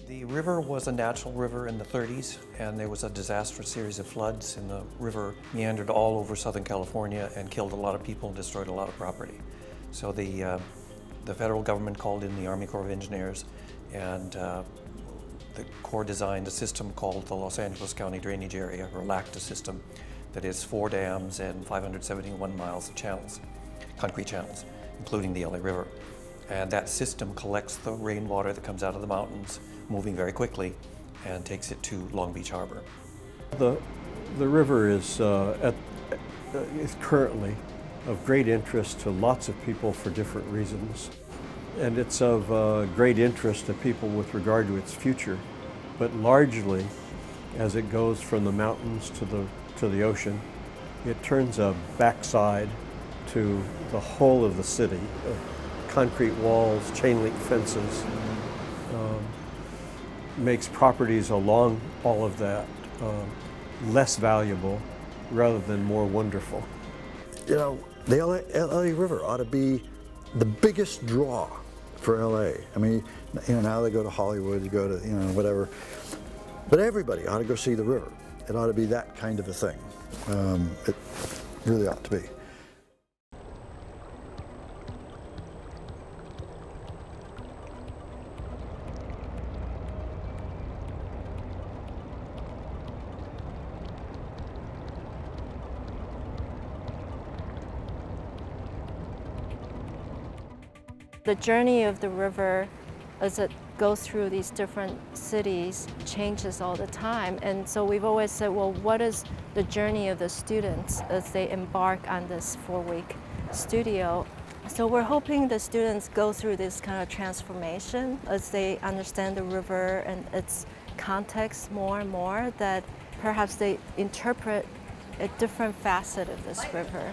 The river was a natural river in the 30s, and there was a disastrous series of floods, and the river meandered all over Southern California and killed a lot of people and destroyed a lot of property. So the federal government called in the Army Corps of Engineers, and the Corps designed a system called the Los Angeles County Drainage Area, or LACTA system, that is 4 dams and 571 miles of channels, concrete channels, including the LA River. And that system collects the rainwater that comes out of the mountains, moving very quickly, and takes it to Long Beach Harbor. The river is currently of great interest to lots of people for different reasons. And it's of great interest to people with regard to its future. But largely, as it goes from the mountains to the ocean, it turns a backside to the whole of the city. Concrete walls, chain link fences, makes properties along all of that less valuable rather than more wonderful. You know, the LA River ought to be the biggest draw for LA. I mean, you know, now they go to Hollywood, you go to, you know, whatever. But everybody ought to go see the river. It ought to be that kind of a thing. It really ought to be. The journey of the river as it goes through these different cities changes all the time. And so we've always said, well, what is the journey of the students as they embark on this 4-week studio? So we're hoping the students go through this kind of transformation as they understand the river and its context more and more, that perhaps they interpret a different facet of this river.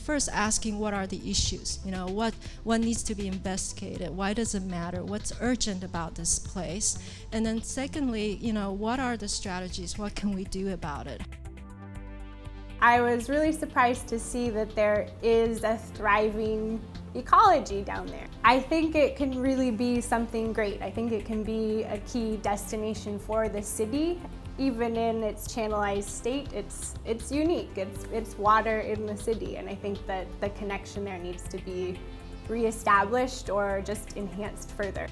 First asking what are the issues, you know, what needs to be investigated, why does it matter, what's urgent about this place, and then secondly, you know, what are the strategies, what can we do about it? I was really surprised to see that there is a thriving ecology down there. I think it can really be something great. I think it can be a key destination for the city. Even in its channelized state, it's unique. It's water in the city, and I think that the connection there needs to be reestablished or just enhanced further.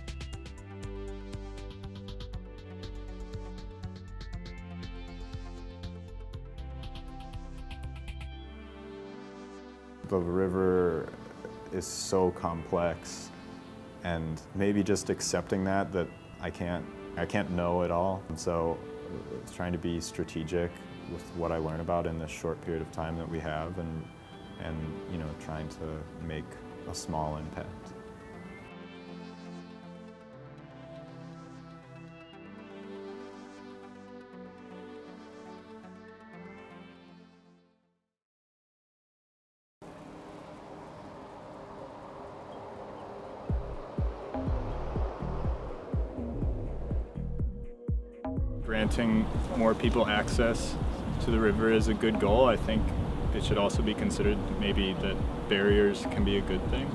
The river is so complex, and maybe just accepting that I can't know it all. And so it's trying to be strategic with what I learn about in this short period of time that we have, and you know, trying to make a small impact. Granting more people access to the river is a good goal. I think it should also be considered maybe that barriers can be a good thing.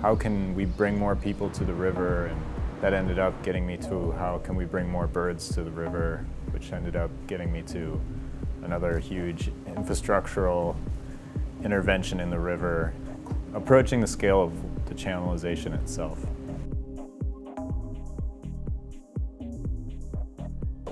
How can we bring more people to the river? And that ended up getting me to how can we bring more birds to the river, which ended up getting me to another huge infrastructural intervention in the river, approaching the scale of the channelization itself.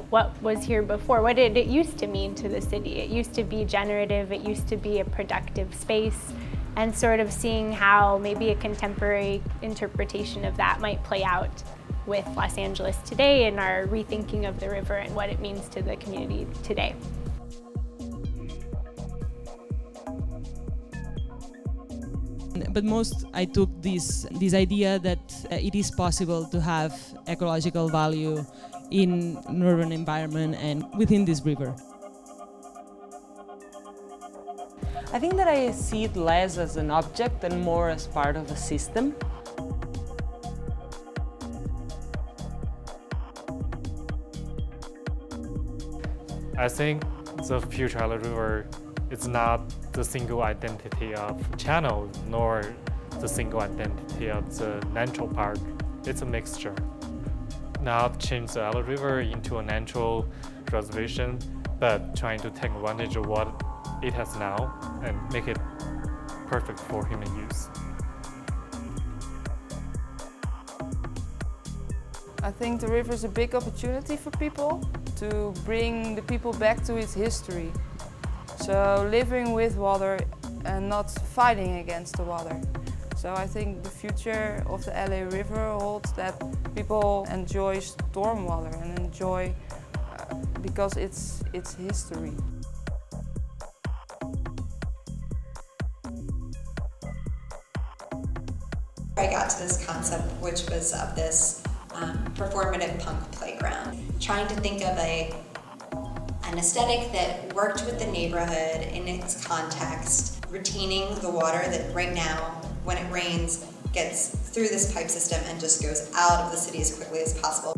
What was here before? What did it used to mean to the city? It used to be generative, it used to be a productive space, and sort of seeing how maybe a contemporary interpretation of that might play out with Los Angeles today and our rethinking of the river and what it means to the community today. But most I took this idea that it is possible to have ecological value in an urban environment and within this river. I think that I see it less as an object and more as part of a system. I think the future of the river is not the single identity of channel, nor the single identity of the natural park. It's a mixture. Not change the Ella River into a natural reservation, but trying to take advantage of what it has now and make it perfect for human use. I think the river is a big opportunity for people to bring the people back to its history. So living with water and not fighting against the water. So I think the future of the LA River holds that people enjoy stormwater and enjoy because it's history. I got to this concept, which was of this performative punk playground. Trying to think of an aesthetic that worked with the neighborhood in its context, retaining the water that right now, when it rains, gets through this pipe system and just goes out of the city as quickly as possible.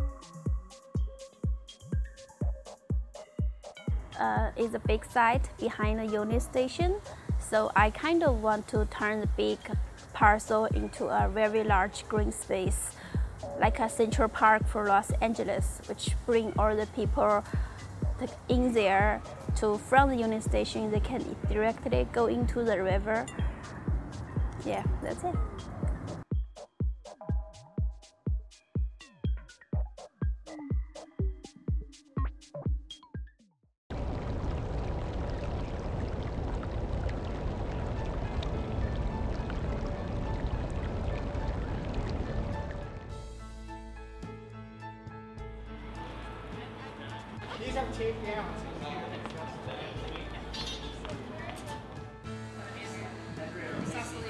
It's a big site behind the unit station, so I kind of want to turn the big parcel into a very large green space, like a Central Park for Los Angeles, which bring all the people in there to from the unit station. They can directly go into the river. Yeah, that's it.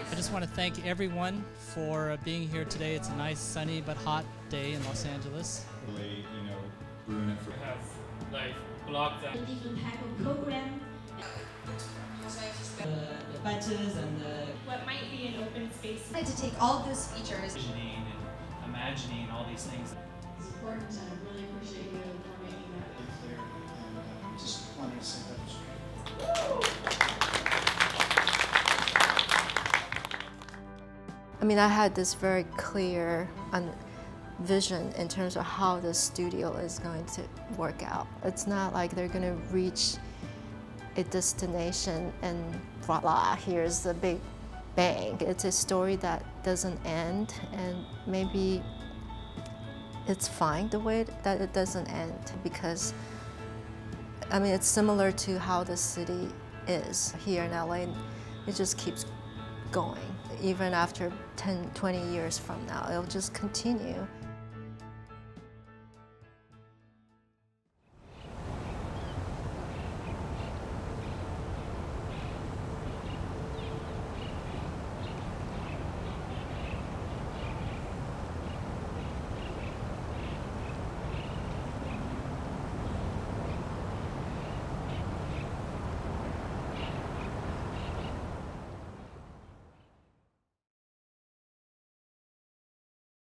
I just want to thank everyone for being here today. It's a nice, sunny but hot day in Los Angeles. Brewing it for like block that. Different type of program. The benches and what might be an open space. I had to take all of those features. Imagining and imagining all these things. It's important, and I really appreciate you for making that clear. And just wanted to say that. I mean, I had this very clear vision in terms of how the studio is going to work out. It's not like they're going to reach a destination and voila, here's the big bang. It's a story that doesn't end, and maybe it's fine the way that it doesn't end, because I mean, it's similar to how the city is here in LA. It just keeps going. Even after 10, 20 years from now, it'll just continue.